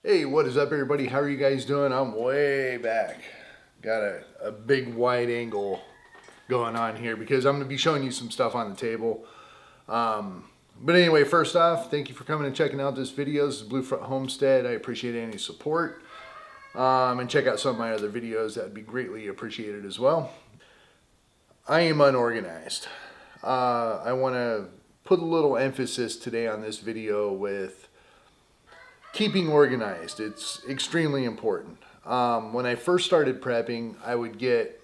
Hey, what is up, everybody? How are you guys doing? I'm way back. Got a big wide angle going on here because I'm going to be showing you some stuff on the table. But anyway, first off, thank you for coming and checking out this video. This is Bluefront Homestead. I appreciate any support. And check out some of my other videos. That would be greatly appreciated as well. I am unorganized. I want to put a little emphasis today on this video with keeping organized. It's extremely important. When I first started prepping, I would get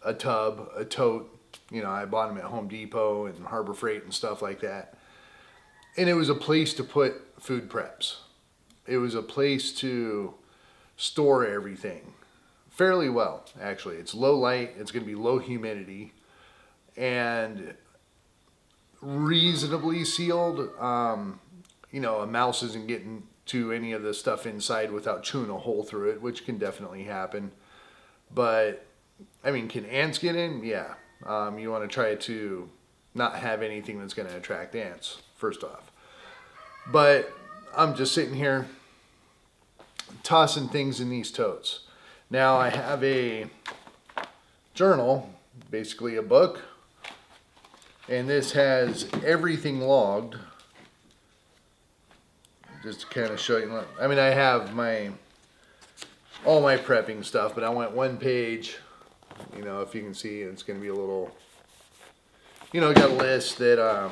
a tub, a tote. I bought them at Home Depot and Harbor Freight and stuff like that. And it was a place to put food preps. It was a place to store everything fairly well, actually. It's low light, it's going to be low humidity, and reasonably sealed. A mouse isn't getting to any of the stuff inside without chewing a hole through it, which can definitely happen. But, can ants get in? Yeah. You want to try to not have anything that's going to attract ants, first off. But I'm just sitting here tossing things in these totes. Now I have a journal, basically a book, and this has everything logged. Just to kind of show you. I have all my prepping stuff, but I went one page. If you can see, it's going to be a little. Got a list that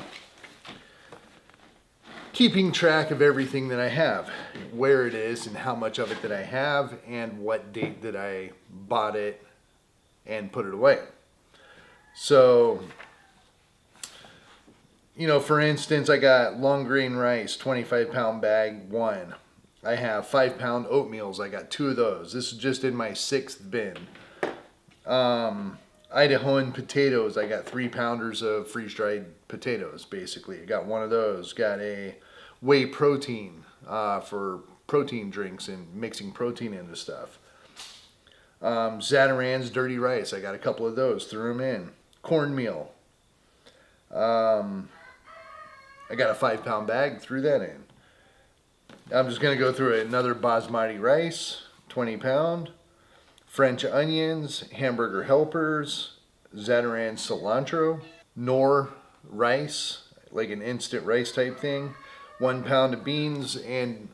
keeping track of everything that I have, where it is, and how much of it that I have, and what date that I bought it and put it away. So, for instance, I got long grain rice, 25-pound bag, one. I have 5-pound oatmeals. I got 2 of those. This is just in my 6th bin. Idahoan potatoes. I got 3-pounders of freeze-dried potatoes, basically. I got one of those. Got a whey protein for protein drinks and mixing protein into stuff. Zatarain's dirty rice. I got a couple of those. Threw them in. Cornmeal. I got a 5-pound bag, threw that in. I'm just going to go through it. Another basmati rice, 20-pound. French onions, hamburger helpers, Zatarain cilantro, Knorr rice, like an instant rice type thing, 1 pound of beans, and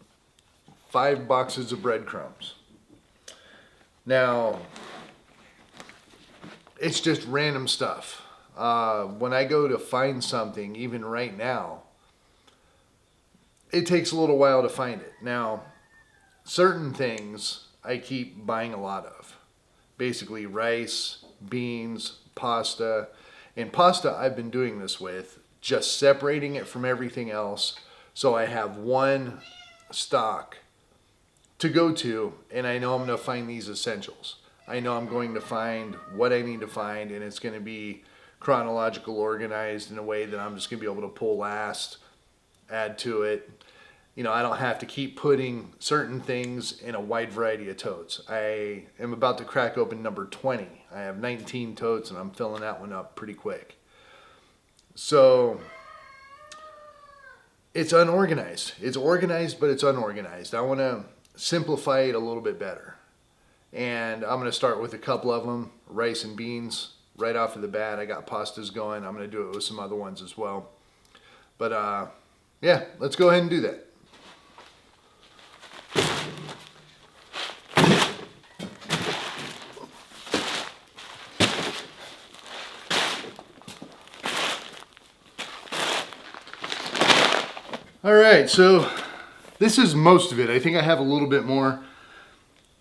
5 boxes of breadcrumbs. Now, it's just random stuff. When I go to find something, even right now, it takes a little while to find it. Now, certain things I keep buying a lot of. Basically rice, beans, pasta. And pasta I've been doing this with, just separating it from everything else. So I have one stock to go to, and I know I'm going to find these essentials. I know I'm going to find what I need to find, and it's going to be chronological, organized in a way that I'm just going to be able to pull last, add to it. I don't have to keep putting certain things in a wide variety of totes. I am about to crack open number 20. I have 19 totes, and I'm filling that one up pretty quick. So it's unorganized. It's organized, but it's unorganized. I want to simplify it a little bit better. And I'm going to start with a couple of them, rice and beans. Right off of the bat, I got pastas going. I'm going to do it with some other ones as well. But yeah, let's go ahead and do that. All right, so this is most of it. I think I have a little bit more.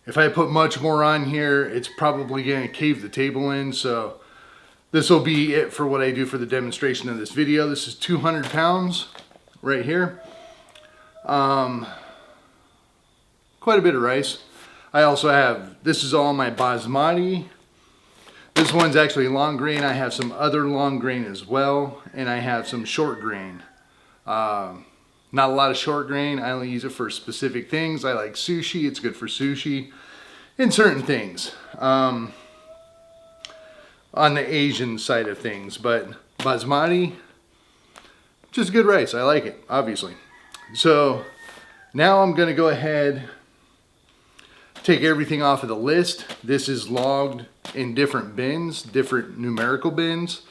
If I put much more on here, it's probably going to cave the table in, so this will be it for what I do for the demonstration of this video. This is 200 pounds right here. Quite a bit of rice. I also have, this is all my basmati. This one's actually long grain. I have some other long grain as well, and I have some short grain. Not a lot of short grain. I only use it for specific things. I like sushi. It's good for sushi and certain things. On the Asian side of things, but basmati, just good rice. I like it, obviously. So Now I'm gonna go ahead, take everything off of the list. This is logged in different bins, different numerical bins.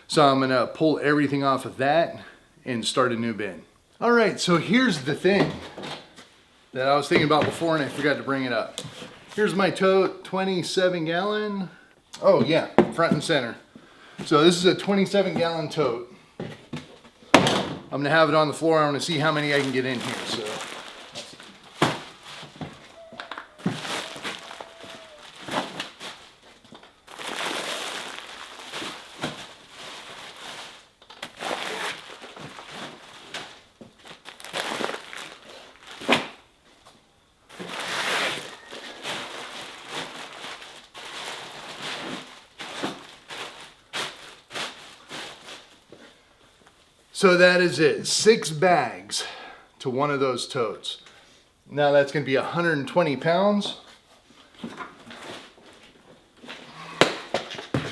So I'm gonna pull everything off of that and start a new bin. All right, so here's the thing that I was thinking about before and I forgot to bring it up. Here's my tote, 27 gallon. Oh yeah, front and center. So this is a 27-gallon tote. I'm gonna have it on the floor. I'm gonna see how many I can get in here. So. So that is it, 6 bags to one of those totes. Now that's gonna be 120 pounds.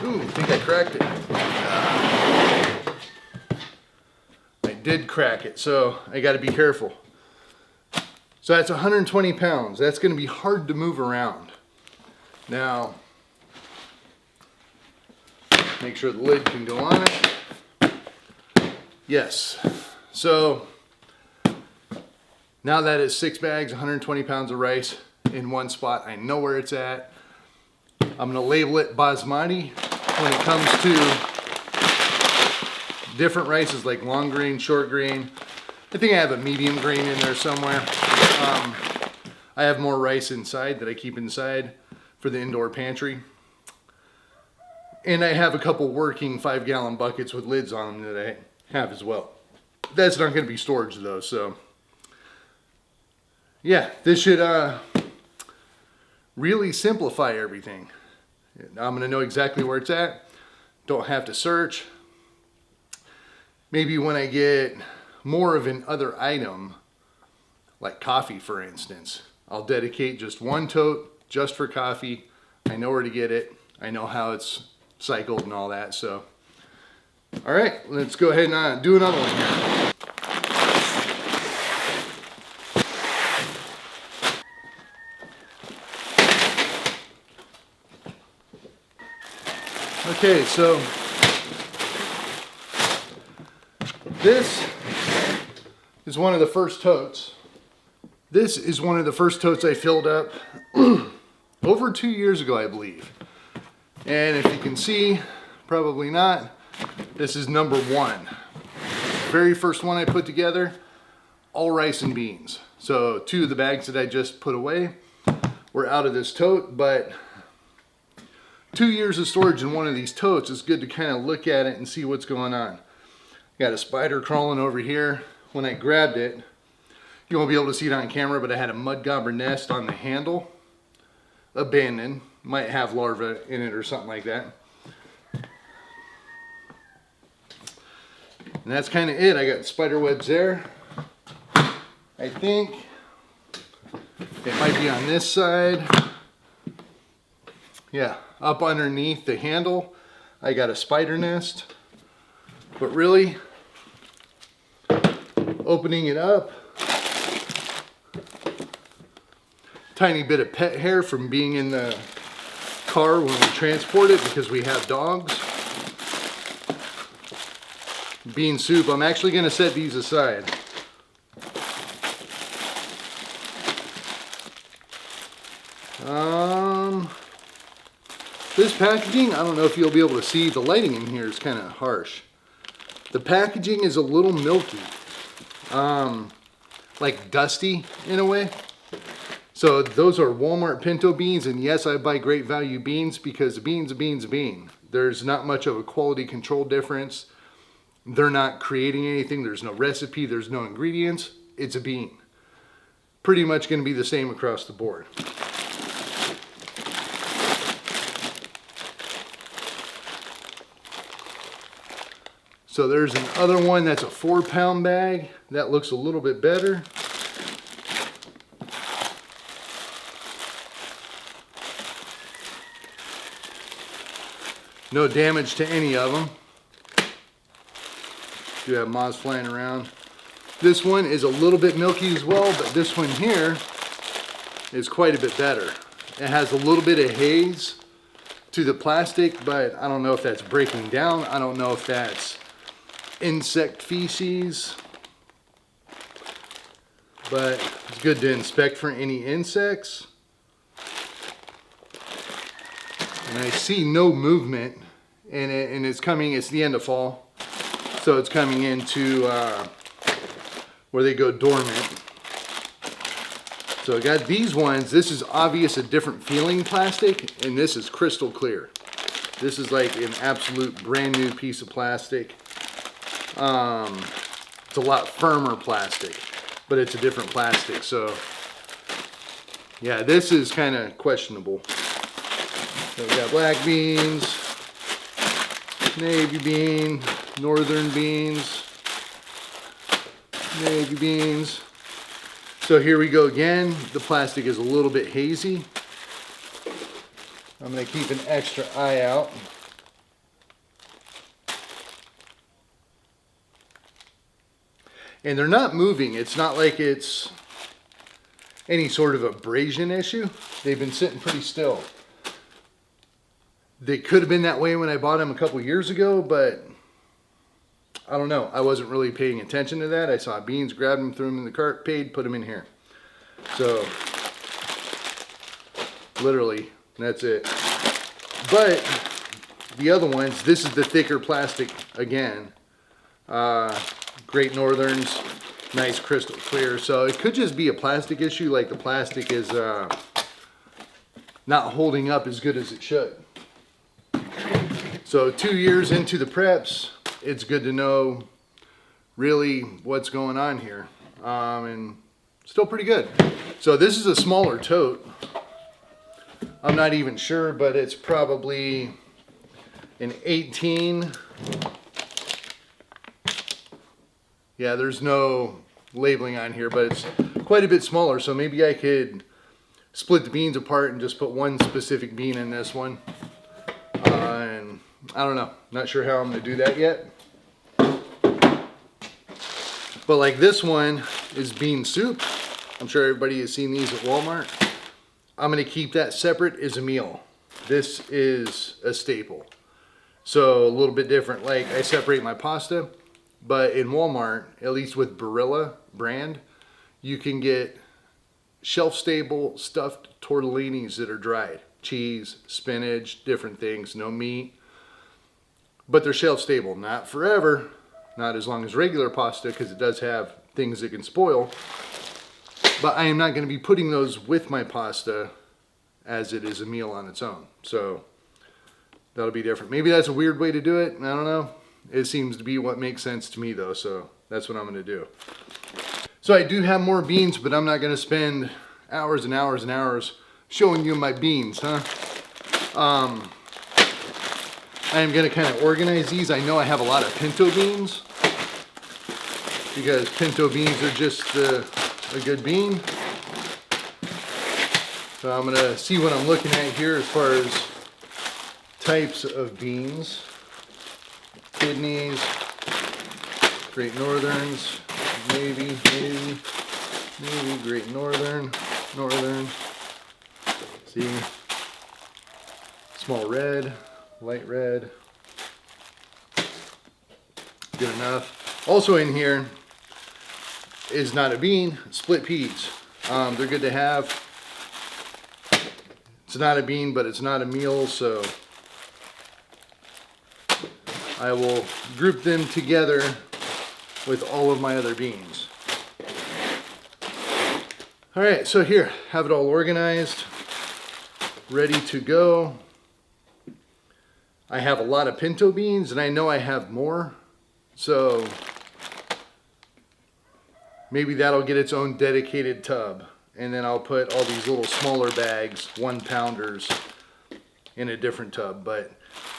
Ooh, I think I cracked it. I did crack it, so I gotta be careful. So that's 120 pounds. That's gonna be hard to move around. Now, make sure the lid can go on it. Yes, so now that is 6 bags, 120 pounds of rice in one spot. I know where it's at. I'm gonna label it basmati. When it comes to different rices like long grain, short grain, I think I have a medium grain in there somewhere. I have more rice inside that I keep inside for the indoor pantry. And I have a couple working 5-gallon buckets with lids on them that I have as well. That's not going to be storage though, so yeah, this should really simplify everything. I'm going to know exactly where it's at. Don't have to search. Maybe when I get more of an other item, like coffee for instance, I'll dedicate just one tote just for coffee. I know where to get it. I know how it's cycled and all that, so all right, let's go ahead and do another one here. Okay, so this is one of the first totes. This is one of the first totes I filled up over 2 years ago, I believe. And if you can see, probably not, this is number 1. Very first one I put together, all rice and beans. So 2 of the bags that I just put away were out of this tote, but 2 years of storage in one of these totes is good to kind of look at it and see what's going on. Got a spider crawling over here. When I grabbed it, you won't be able to see it on camera, but I had a mud gobber nest on the handle, abandoned. Might have larvae in it or something like that. And that's kind of it. I got spider webs there. I think it might be on this side. Yeah, up underneath the handle, I got a spider nest. But really, opening it up, tiny bit of pet hair from being in the car when we transport it because we have dogs. Bean soup. I'm actually going to set these aside. This packaging, I don't know if you'll be able to see, the lighting in here is kind of harsh. The packaging is a little milky, like dusty in a way. So those are Walmart pinto beans, and yes, I buy Great Value beans because a bean's a bean's a bean. There's not much of a quality control difference. They're not creating anything. There's no recipe. There's no ingredients. It's a bean. Pretty much going to be the same across the board. So there's another one that's a 4-pound bag. That looks a little bit better. No damage to any of them. Do have moths flying around. This one is a little bit milky as well, but this one here is quite a bit better. It has a little bit of haze to the plastic, but I don't know if that's breaking down. I don't know if that's insect feces, but it's good to inspect for any insects. And I see no movement in it, and it's the end of fall, so it's coming into where they go dormant. So I got these ones. This is obvious a different feeling plastic, and this is crystal clear. This is like an absolute brand new piece of plastic. It's a lot firmer plastic, but it's a different plastic. So yeah, this is kind of questionable. So we got black beans, navy bean, northern beans, navy beans. So here we go again. The plastic is a little bit hazy. I'm going to keep an extra eye out. And they're not moving. It's not like it's any sort of abrasion issue. They've been sitting pretty still. They could have been that way when I bought them a couple years ago, but I don't know. I wasn't really paying attention to that. I saw beans, grabbed them, threw them in the cart, paid, put them in here. So, literally, that's it. But the other ones, this is the thicker plastic again. Great Northerns, nice crystal clear. So it could just be a plastic issue, like the plastic is not holding up as good as it should. So 2 years into the preps, it's good to know really what's going on here, and still pretty good. So this is a smaller tote. I'm not even sure, but it's probably an 18. Yeah, there's no labeling on here, but it's quite a bit smaller. So maybe I could split the beans apart and just put one specific bean in this one. And I don't know, not sure how I'm gonna do that yet. But like this one is bean soup. I'm sure everybody has seen these at Walmart. I'm gonna keep that separate as a meal. This is a staple. So a little bit different, like I separate my pasta, but in Walmart, at least with Barilla brand, you can get shelf-stable stuffed tortellinis that are dried. Cheese, spinach, different things, no meat. But they're shelf-stable, not forever. Not as long as regular pasta, because it does have things that can spoil. But I am not going to be putting those with my pasta as it is a meal on its own. So that'll be different. Maybe that's a weird way to do it. I don't know. It seems to be what makes sense to me though. So that's what I'm going to do. So I do have more beans, but I'm not going to spend hours and hours and hours showing you my beans, huh? I am going to kind of organize these. I know I have a lot of pinto beans, because pinto beans are just a good bean. So I'm going to see what I'm looking at here as far as types of beans. Kidneys, Great Northerns, Navy, Great Northern, see, small red, light red, good enough. Also in here is not a bean, split peas. They're good to have. It's not a bean, but it's not a meal, so I will group them together with all of my other beans. All right, so here, have it all organized, ready to go. I have a lot of pinto beans, and I know I have more, so maybe that'll get its own dedicated tub. And then I'll put all these little smaller bags, 1-pounders, in a different tub. But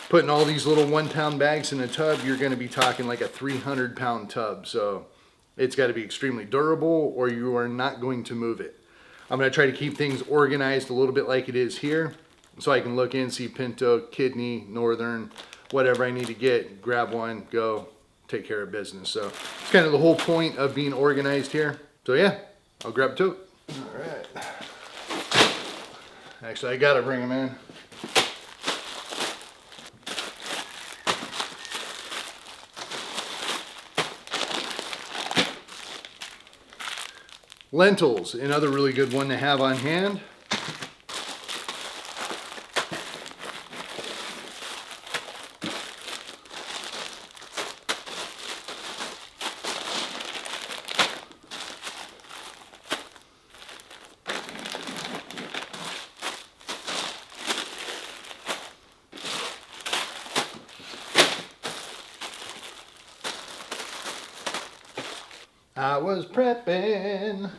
putting all these little 1-pound bags in a tub, you're going to be talking like a 300-pound tub. So it's got to be extremely durable, or you are not going to move it. I'm going to try to keep things organized a little bit like it is here, so I can look in, see pinto, kidney, northern, whatever I need to get, grab one, go, take care of business. So it's kind of the whole point of being organized here. So yeah, I'll grab a tote. All right. Actually, I gotta bring them in. Lentils, another really good one to have on hand. I was prepping.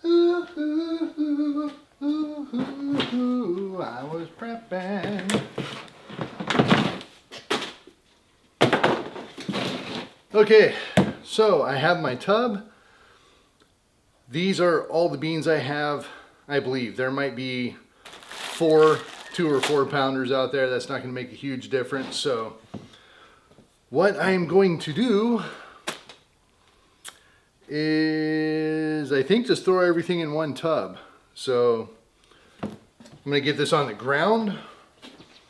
Ooh, ooh, ooh, ooh, ooh, ooh. I was prepping. Okay, so I have my tub. These are all the beans I have, I believe. There might be 2 or 4 pounders out there. That's not going to make a huge difference. So what I'm going to do is, I think, just throw everything in one tub. So I'm going to get this on the ground.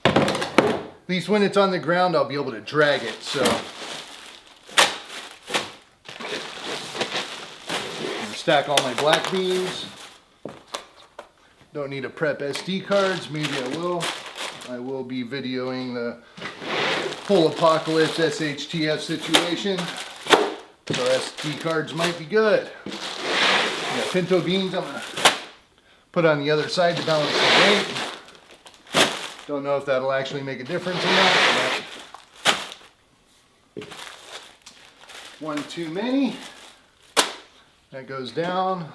At least when it's on the ground, I'll be able to drag it. So stack all my black beans. Don't need to prep SD cards. Maybe I will. I will be videoing the whole apocalypse SHTF situation. So SD cards might be good. Yeah, pinto beans I'm gonna put on the other side to balance the weight. Don't know if that'll actually make a difference or not. But one too many. That goes down.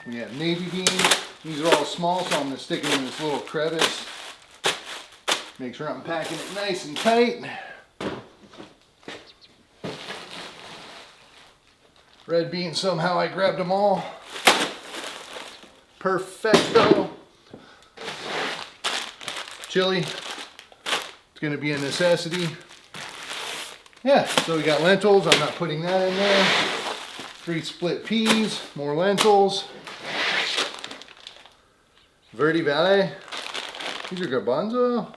We have navy beans. These are all small, so I'm going to stick them in this little crevice. Make sure I'm packing it nice and tight. Red beans, somehow I grabbed them all. Perfecto. Chili. It's going to be a necessity. Yeah, so we got lentils. I'm not putting that in there. 3 split peas, more lentils. Verde Valley. These are garbanzo.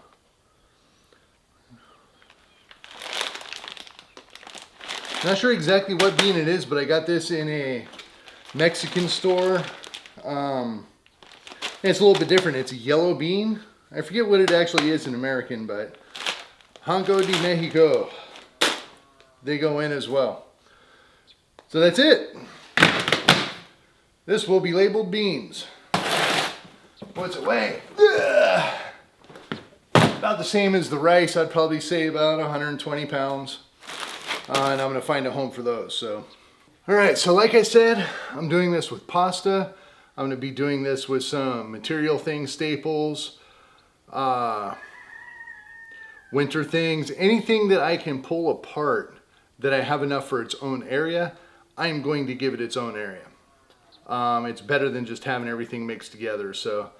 Not sure exactly what bean it is, but I got this in a Mexican store. It's a little bit different. It's a yellow bean. I forget what it actually is in American, but Hanco de Mexico. They go in as well. So that's it. This will be labeled beans. What's it weigh? About the same as the rice. I'd probably say about 120 pounds. And I'm going to find a home for those. So, all right. So like I said, I'm doing this with pasta. I'm going to be doing this with some material things, staples, winter things, anything that I can pull apart that I have enough for its own area. I'm going to give it its own area. It's better than just having everything mixed together. So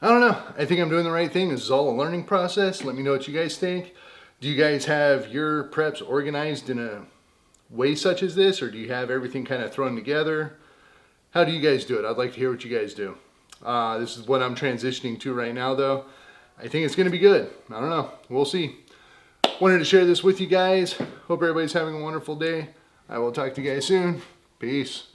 I don't know. I think I'm doing the right thing. This is all a learning process. Let me know what you guys think. Do you guys have your preps organized in a way such as this, or do you have everything kind of thrown together? How do you guys do it? I'd like to hear what you guys do. This is what I'm transitioning to right now, though. I think it's going to be good. I don't know. We'll see. Wanted to share this with you guys. Hope everybody's having a wonderful day. I will talk to you guys soon. Peace.